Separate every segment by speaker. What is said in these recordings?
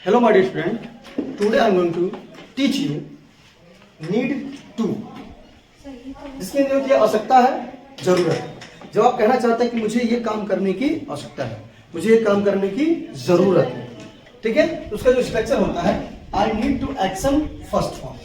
Speaker 1: Hello my dear student, today I am going to teach you need to, जिसकी नहीं होती है आवश्यकता है, जरूरत। जब आप कहना चाहते हैं कि मुझे ये काम करने की आवश्यकता है, मुझे ये काम करने की जरूरत है, ठीक है, तो उसका जो स्ट्रक्चर होता है I need to action first form,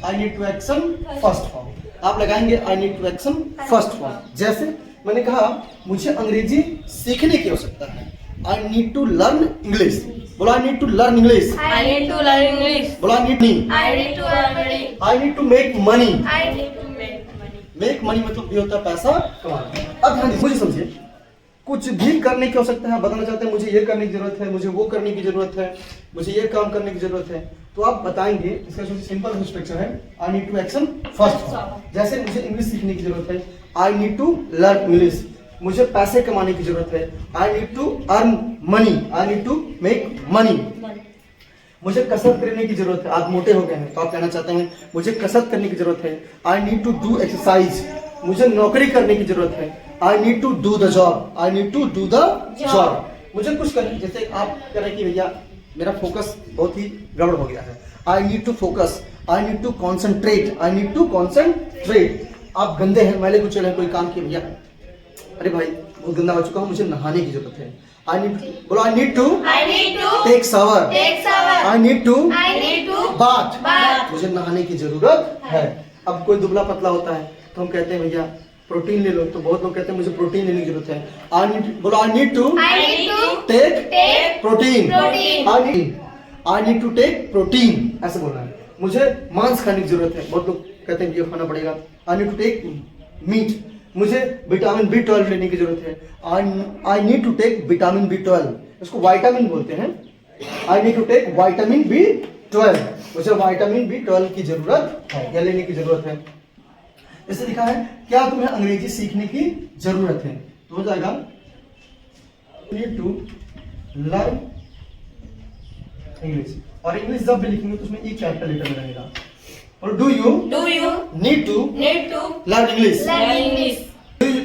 Speaker 1: I need to action first form. आप लगाएंगे I need to action first form. जैसे मैंने कहा मुझे अंग्रेजी सीखने की आवश्यकता है, I need to learn English. बोला I need to learn English,
Speaker 2: I need to learn English.
Speaker 1: बोला नीड नहीं,
Speaker 2: I need to learn money.
Speaker 1: I need to make money.
Speaker 2: I need to make money.
Speaker 1: Make money मतलब ये होता है पैसा कमाना। अब ध्यान दीजिए, मुझे समझिए, कुछ भी करने की आवश्यकता है, बताना चाहते हैं मुझे ये करने की जरूरत है, मुझे वो करने की जरूरत है, मुझे ये काम करने की जरूरत है, तो आप बताएंगे। इसका सबसे सिंपल स्ट्रक्चर है I need to action first form. जैसे मुझे इंग्लिश सीखने की जरूरत है, I need to learn English. मुझे पैसे कमाने की जरूरत है, I need to earn money, I need to make money. मुझे कसरत करने की जरूरत है, आप मोटे हो गए हैं तो आप कहना चाहते हैं मुझे कसरत करने की जरूरत है, I need to do exercise. मुझे नौकरी करने की जरूरत है, I need to do the job, I need to do the job. मुझे कुछ करने, जैसे आप कह रहे हैं कि भैया मेरा फोकस बहुत ही गड़बड़ हो गया है, I need to focus, I need to concentrate, I need to concentrate. आप गंदे हैं, मैले कुछ कोई काम किया, भैया अरे भाई बहुत गंदा हो चुका हूँ, मुझे नहाने की जरूरत है, आई नीड, बोलो I need to
Speaker 2: I need to
Speaker 1: take shower,
Speaker 2: take shower.
Speaker 1: I need to
Speaker 2: I need to
Speaker 1: bath,
Speaker 2: bath.
Speaker 1: मुझे नहाने की जरूरत है। अब कोई दुबला पतला होता है तो हम कहते हैं भैया प्रोटीन ले लो, तो बहुत लोग कहते हैं मुझे प्रोटीन लेने की जरूरत है, आई नीड, बोलो I need to
Speaker 2: I need to
Speaker 1: take
Speaker 2: take
Speaker 1: protein,
Speaker 2: protein.
Speaker 1: I need to take protein, ऐसे बोलना है। मुझे मांस खाने की जरूरत है, बहुत लोग कहते हैं ये खाना पड़ेगा, I need to take meat. मुझे विटामिन B12 लेने की जरूरत है, I need to take vitamin B12, इसको विटामिन बोलते हैं, I need to take vitamin B12। मुझे विटामिन B12 की जरूरत है या लेने की जरूरत है। जैसे लिखा है क्या तुम्हें अंग्रेजी सीखने की जरूरत है, तो हो जाएगा नीड टू लर्न इंग्लिश। और इंग्लिश जब भी लिखेंगे तो उसमें ई कैपिटल लेटर में रहेगा। और do you
Speaker 2: do you
Speaker 1: need to
Speaker 2: need to
Speaker 1: learn English,
Speaker 2: learn English.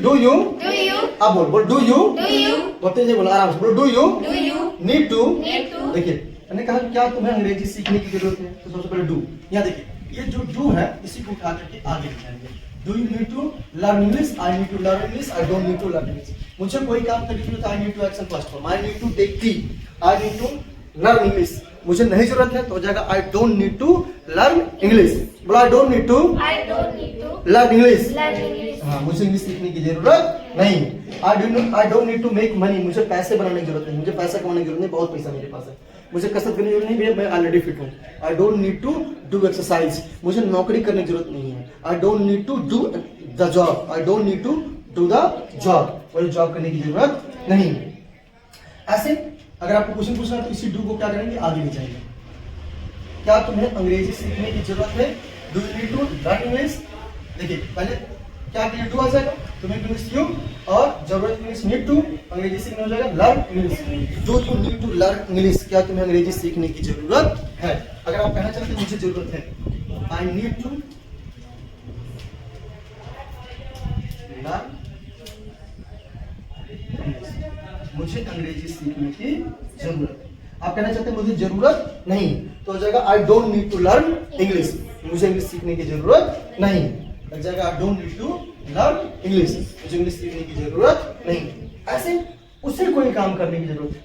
Speaker 1: Do you,
Speaker 2: Do you
Speaker 1: आप बोल डू यू,
Speaker 2: do you
Speaker 1: बोलते हैं बोला आराम से बोलो do you
Speaker 2: do you
Speaker 1: need to.
Speaker 2: need to
Speaker 1: देखिए मैंने कहा क्या तुम्हें अंग्रेजी सीखने की जरूरत है, तो सबसे पहले डू। यहाँ देखिए ये जो डू है इसी को उठा करके आगे लिखाएंगे, do you need to learn English, I need to learn English, I don't need to learn English. मुझे कोई काम करने की जरूरत है, I need to action first form, I need to take tea, I need to learn English. मुझे नहीं जरूरत है तो हो जाएगा I don't need to learn English. बोला I don't need to
Speaker 2: I don't need to
Speaker 1: learn English.
Speaker 2: learn English.
Speaker 1: हाँ, मुझे इंग्लिश सीखने की जरूरत नहीं। I don't need to make money, मुझे पैसे बनाने की जरूरत नहीं, मुझे पैसा कमाने की जरूरत नहीं, बहुत पैसा मेरे पास है। मुझे कसरत करने की जरूरत नहीं भैया, मैं ऑलरेडी फिट हूँ। I don't need to do exercise, मुझे नौकरी करने की जरूरत नहीं है। I don't need to do the job, I don't need to do the job, मुझे जॉब करने की जरूरत नहीं। ऐसे अगर आपको क्वेश्चन पूछना है तो इसी डू को क्या करेंगे, आगे ले जाएंगे। क्या तुम्हें अंग्रेजी सीखने की जरूरत है, do you need to learn English. देखिए पहले क्या के लिए डू आ जाएगा, तुम्हें इंग्लिश यू, और जरूरत इंग्लिश नीड टू, अंग्रेजी सीखने हो जाएगा learn English. Do you need to learn English, क्या तुम्हें अंग्रेजी सीखने की जरूरत है। अगर आप कहना चाहते हैं मुझे जरूरत है, I need to learn English, मुझे अंग्रेजी सीखने की जरूरत है। आप कहना चाहते हैं मुझे जरूरत नहीं, तो हो जाएगा I don't need to learn English, मुझे इंग्लिश सीखने की जरूरत नहीं। लग जाएगा I don't need to learn English, मुझे इंग्लिश सीखने की जरूरत नहीं। ऐसे उसे कोई काम करने की जरूरत है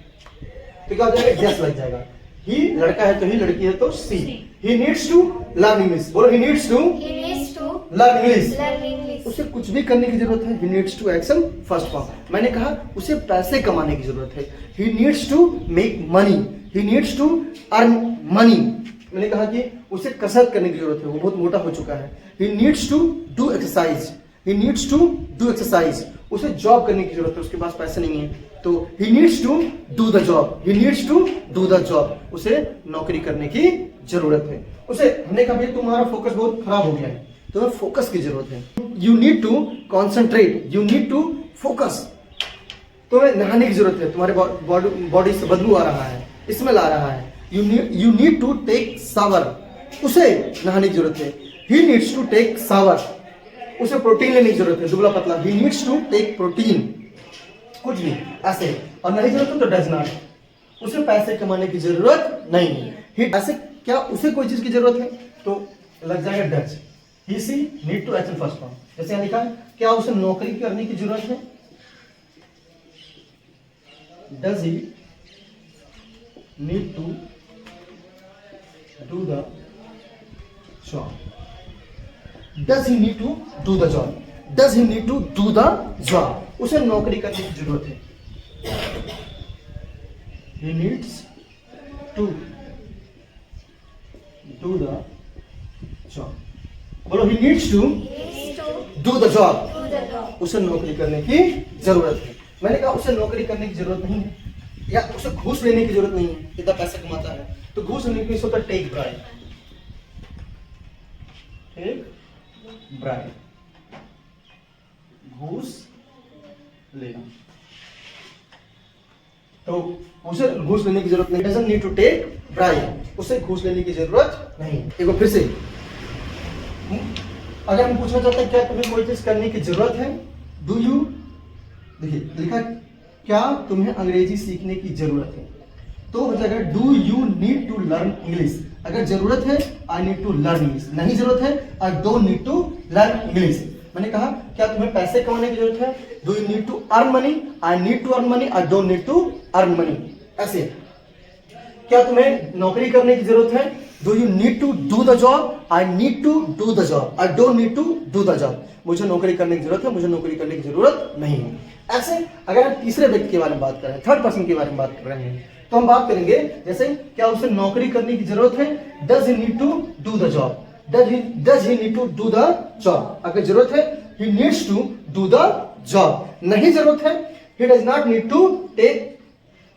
Speaker 1: तो क्या हो जाएगा, यस लग जाएगा। ही लड़का है तो ही, लड़की है तो she. He needs to learn English, बोलो he needs to
Speaker 2: He needs to
Speaker 1: learn English.
Speaker 2: learn English.
Speaker 1: उसे कुछ भी करने की जरूरत है, he needs to action first form। मैंने कहा उसे पैसे कमाने की जरूरत है, he needs to make money, he needs to earn money। मैंने कहा कि उसे कसरत करने की जरूरत है, वो बहुत मोटा हो चुका है, he needs to do exercise, he needs to do exercise। उसे जॉब करने की जरूरत है, उसके पास पैसे नहीं है तो he needs to do the job, he needs to do the job। उसे नौकरी करने की जरूरत है। उसे हमने कहा भाई तुम्हारा फोकस बहुत खराब हो गया है, तुम्हें फोकस की जरूरत है, you need to concentrate, you need to focus. तुम्हें नहाने की जरूरत है, तुम्हारे बॉडी से बदबू आ रहा है, स्मेल आ रहा है, you need to take shower, उसे नहाने की जरूरत है। He needs to take shower, उसे प्रोटीन लेने की जरूरत है, दुबला पतला, he needs to take protein. कुछ भी ऐसे, और नहीं जरूरत तो डज नॉट, उसे पैसे कमाने की जरूरत नहीं है। ऐसे क्या उसे कोई चीज की जरूरत है तो लग जाएगा does. He she need to action first form. जैसे यहाँ लिखा है क्या उसे नौकरी करने की जरूरत है, does he need to do the job, does he need to do the job, does he need to do the job. उसे नौकरी करने की जरूरत है, he needs to do the job। बोलो he needs to
Speaker 2: Needs to
Speaker 1: do the job।
Speaker 2: do the job।
Speaker 1: उसे नौकरी करने की जरूरत है। मैंने कहा उसे नौकरी करने की जरूरत नहीं है या उसे घूस लेने की जरूरत नहीं है, इतना पैसा कमाता है तो घूस लेने की होता है टेक ब्राइब, टेक ब्राइब, घूस लेना। तो उसे घूस लेने की जरूरत नहीं, doesn't need to take bribe, उसे घूस लेने की जरूरत नहीं। एक बार फिर से अगर हम पूछना चाहते हैं क्या तुम्हें कोई चीज करने की जरूरत है, डू यू, देखिए लिखा क्या तुम्हें अंग्रेजी सीखने की जरूरत है, तो हो जाएगा do you need to learn English. अगर जरूरत है I need to learn English, नहीं जरूरत है I don't need to learn English. मैंने कहा क्या तुम्हें पैसे कमाने की जरूरत है, do you need to earn money, I need to earn money, I don't need to earn money. ऐसे क्या तुम्हें नौकरी करने की जरूरत है, do you need to do the job, I need to do the job, I don't need to do the job. मुझे नौकरी करने की जरूरत है, मुझे नौकरी करने की जरूरत नहीं है। ऐसे अगर हम तीसरे व्यक्ति के बारे में बात कर रहे हैं, थर्ड पर्सन के बारे में बात कर रहे हैं, तो हम बात करेंगे जैसे क्या उसे नौकरी करने की जरूरत है, does he need to do the job, does he need to do the job. अगर जरूरत है he needs to do the job, नहीं जरूरत है he does not need to take,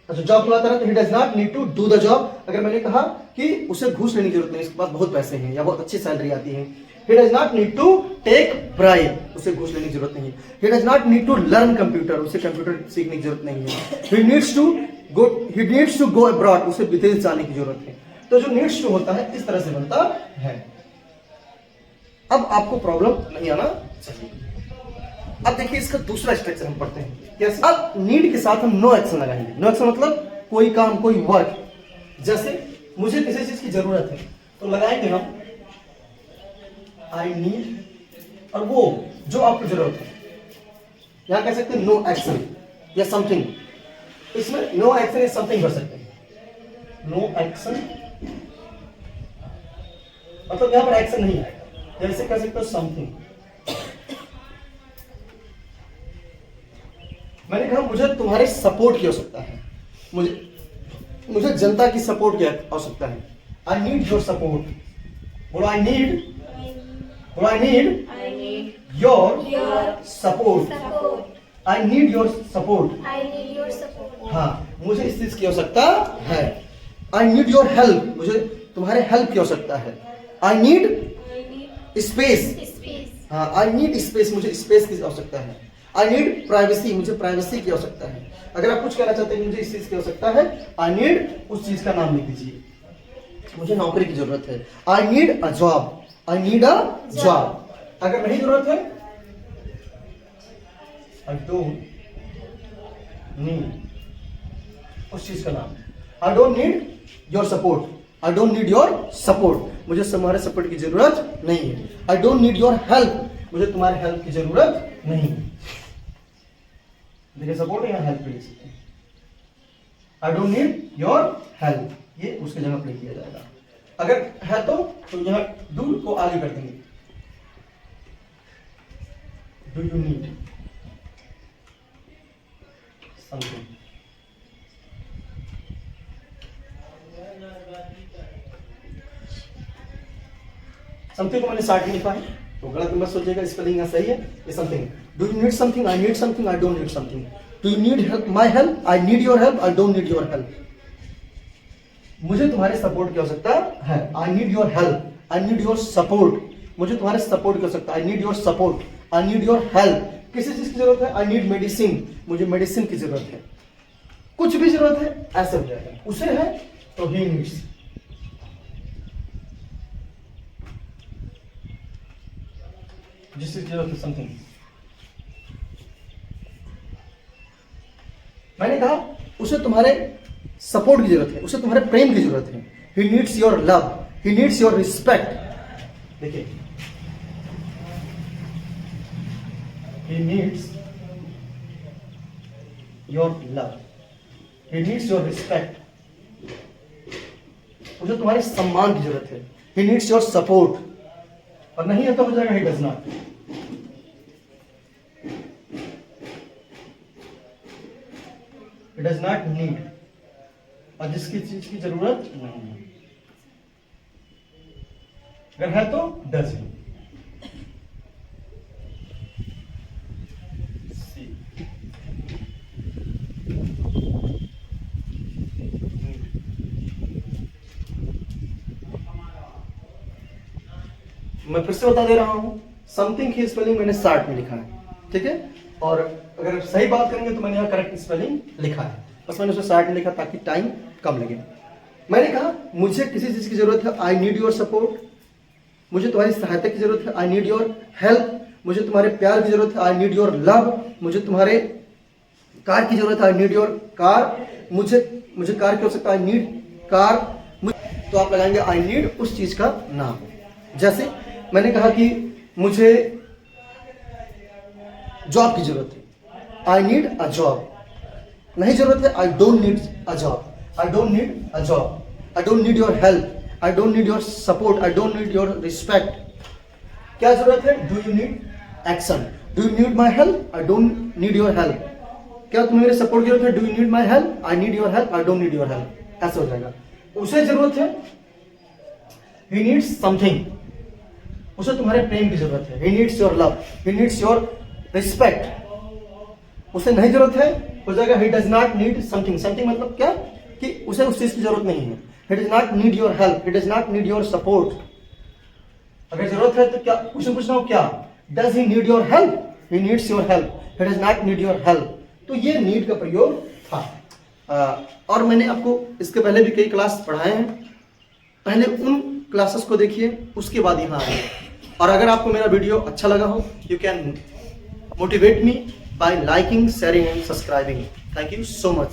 Speaker 1: अच्छा जॉब खुलाता है तो he does not need to do the job। अगर मैंने कहा कि उसे घूस लेने की जरूरत नहीं, इसके पास बहुत पैसे हैं या बहुत अच्छी सैलरी आती है, he does not need to take bribe, उसे घूस लेने की जरूरत नहीं है। he does not need to learn computer, उसे कंप्यूटर सीखने की जरूरत नहीं है। he needs to go abroad, उसे विदेश जाने की जरूरत है। तो जो needs to होता है इस तरह से बनता है। अब आपको प्रॉब्लम नहीं आना चाहिए। अब देखिए इसका दूसरा स्ट्रक्चर हम पढ़ते हैं कैसे। अब नीड के साथ हम नो एक्शन लगाएंगे। नो एक्शन मतलब कोई काम, कोई वर्क। जैसे मुझे किसी चीज की जरूरत है तो लगाएंगे हम आई नीड, और वो जो आपको जरूरत है यहां कह सकते हैं नो एक्शन या समथिंग। इसमें नो एक्शन या समथिंग कर सकते हैं। नो एक्शन मतलब यहां पर एक्शन नहीं है, जैसे कह सकते हो समथिंग। मैंने कहा मुझे तुम्हारे सपोर्ट की आवश्यकता है, मुझे जनता की सपोर्ट की आवश्यकता है। I need your support. बोलो आई नीड, बोलो I need
Speaker 2: I need
Speaker 1: your
Speaker 2: your
Speaker 1: support,
Speaker 2: support।
Speaker 1: I need your support.
Speaker 2: I need your support।
Speaker 1: हाँ मुझे इस चीज की आवश्यकता है। आई नीड योर हेल्प, मुझे तुम्हारे हेल्प की आवश्यकता है। I need
Speaker 2: I need
Speaker 1: space,
Speaker 2: space।
Speaker 1: हाँ आई नीड स्पेस, मुझे स्पेस की आवश्यकता है। आई नीड प्राइवेसी, मुझे प्राइवेसी की आवश्यकता है। अगर आप कुछ कहना चाहते हैं मुझे इस चीज की आवश्यकता है, आई नीड उस चीज का नाम लिख दीजिए। मुझे नौकरी की जरूरत है, I need a job, I need a job. अगर नहीं जरूरत है आई डोंट नीड उस चीज का नाम, आई don't need your support, I don't need your support, मुझे तुम्हारे सपोर्ट की जरूरत नहीं है। I don't need your help, मुझे तुम्हारे हेल्प की जरूरत नहीं है। देखिए सपोर्ट है, यहाँ हेल्प लिख सकते हैं। आई डोंट नीड योर हेल्प, ये उसकी जगह पे लिख दिया जाएगा। अगर है तो यहाँ डू को आगे कर देंगे। Do you need something. Something को मैंने स्टार्ट में लिखा है तो गलत मत सोचिएगा, स्पेलिंग यहाँ सही है। ये something, do you need something, I need something, I don't need something. Do you need help, my help, I need your help, I don't need your help. मुझे तुम्हारे सपोर्ट की आवश्यकता है, I need your help, I need your support, मुझे तुम्हारे support की आवश्यकता, I need your support, I need your help. किसी चीज की जरूरत है, आई नीड मेडिसिन, मुझे मेडिसिन की जरूरत है। कुछ भी जरूरत है ऐसे हो जाएगा। उसे है तो ही नीड्स, जिस चीज की जरूरत है समथिंग। मैंने कहा उसे तुम्हारे सपोर्ट की जरूरत है, उसे तुम्हारे प्रेम की जरूरत है। He needs your love, he needs your respect. देखिए, he needs your love, he needs your respect, उसे तुम्हारे सम्मान की जरूरत है। ही नीड्स योर सपोर्ट, और नहीं है तो हो जाएगा he does not. It does not need, और जिसकी चीज की जरूरत नहीं है, अगर है तो does ही। मैं फिर से बता दे रहा हूं, समथिंग की स्पेलिंग मैंने शार्ट में लिखा है, ठीक है। और अगर सही बात करेंगे तो मैंने यहाँ करेक्ट स्पेलिंग लिखा है, बस मैंने उसे शार्ट में लिखा ताकि टाइम कम लगे। मैंने कहा मुझे किसी चीज की जरूरत है, आई नीड योर सपोर्ट, मुझे तुम्हारी सहायता की जरूरत है, आई नीड योर हेल्प, मुझे तुम्हारे प्यार की जरूरत है, आई नीड योर लव, मुझे तुम्हारे कार की जरूरत है, आई नीड योर कार, मुझे कार की आवश्यकता, आई नीड कार। तो आप लगाएंगे आई नीड उस चीज का नाम। जैसे मैंने कहा कि मुझे जॉब की जरूरत है, आई नीड अ जॉब। नहीं जरूरत है, I don't need a job, I don't need a job, I don't need your help, I don't need your support, I don't need your respect. क्या जरूरत है? Do you need action, do you need my help, I don't need your help. क्या तुम्हें मेरे support की जरूरत है? Do you need my help, I need your help, I don't need your help. ऐसा हो जाएगा। उसे जरूरत है, ही नीड्स समथिंग, उसे तुम्हारे प्रेम की जरूरत है, he needs your love, he needs your respect. उसे नहीं जरूरत है, हो जाएगा he does not need something. Something मतलब क्या कि उसे उस चीज की जरूरत नहीं है। He does not need your help, he does not need your support. अगर जरूरत है तो क्या उसे पूछना हो, क्या does he need your help, he needs your help, he does not need your help. तो ये नीड का प्रयोग था। और मैंने आपको इसके पहले भी कई क्लास पढ़ाए हैं, पहले उन क्लासेस को देखिए, उसके बाद यहाँ आइए। और अगर आपको मेरा वीडियो अच्छा लगा हो, you can motivate me by liking, sharing and subscribing. Thank you so much.